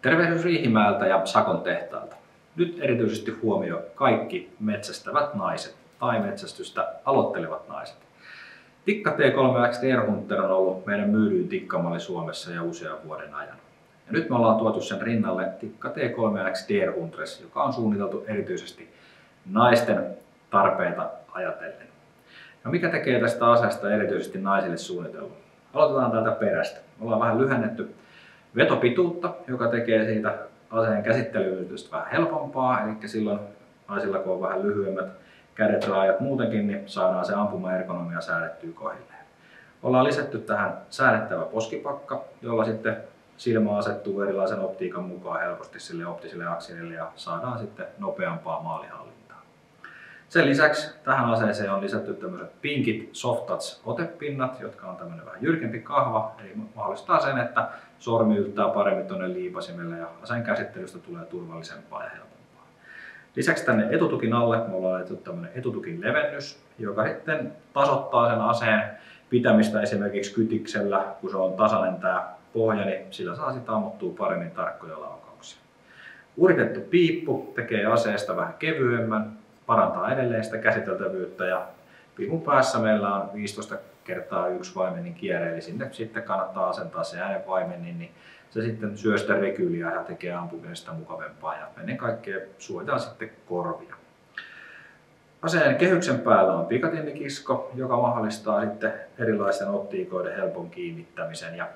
Tervehdys Riihimäeltä ja Sakon tehtaalta. Nyt erityisesti huomio kaikki metsästävät naiset tai metsästystä aloittelevat naiset. Tikka T3X Deer Hunter on ollut meidän myydyin tikkamalli Suomessa jo usean vuoden ajan. Ja nyt me ollaan tuotu sen rinnalle Tikka T3X Deer Huntress, joka on suunniteltu erityisesti naisten tarpeita ajatellen. No mikä tekee tästä aseesta erityisesti naisille suunnitellut? Aloitetaan täältä perästä. Me ollaan vähän lyhennetty vetopituutta, joka tekee siitä aseen käsittelystä vähän helpompaa. Eli silloin naisilla, kun on vähän lyhyemmät kädet, raajat muutenkin, niin saadaan se ampumaergonomia säädettyä kohdilleen. Ollaan lisätty tähän säädettävä poskipakka, jolla sitten silmä asettuu erilaisen optiikan mukaan helposti sille optiselle akselille ja saadaan sitten nopeampaa maalihallintaa. Sen lisäksi tähän aseeseen on lisätty tämmöiset pinkit Soft Touch otepinnat, jotka on tämmöinen vähän jyrkempi kahva, eli mahdollistaa sen, että sormi yltää paremmin tuonne liipasimelle ja aseen käsittelystä tulee turvallisempaa ja helpompaa. Lisäksi tänne etutukin alle me ollaan laitettu tämmöinen etutukin levennys, joka sitten tasoittaa sen aseen pitämistä esimerkiksi kytiksellä, kun se on tasainen tämä pohja, niin sillä saa sitten ammuttua paremmin tarkkoja laukauksia. Uritettu piippu tekee aseesta vähän kevyemmän, parantaa edelleen sitä käsiteltävyyttä ja piipun päässä meillä on 15x1 vaimennin kierre, eli sinne sitten kannattaa asentaa se äänenvaimennin, niin se sitten syö sitä rekyyliä ja tekee ampumisesta mukavempaa ja ennen kaikkea suojaa sitten korvia. Aseen kehyksen päällä on pikatinnikisko, joka mahdollistaa sitten erilaisten optiikoiden helpon kiinnittämisen. Ja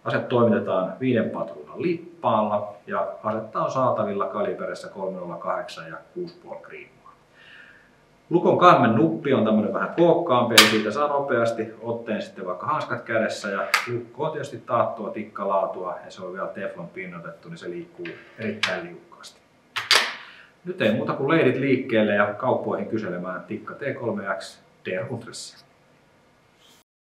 ase toimitetaan 5 patruunan lippaalla ja asetta on saatavilla kaliberissa 308 ja 6,5 kriimua. Lukon kammen nuppi on tämmöinen vähän kookkaampi, eli siitä saa nopeasti otteen sitten vaikka hanskat kädessä. Ja lukko on tietysti taattua tikkalaatua ja se on vielä teflon pinnotettu, niin se liikkuu erittäin liukkaasti. Nyt ei muuta kuin leidit liikkeelle ja kauppoihin kyselemään Tikka T3X Deer Hunteria.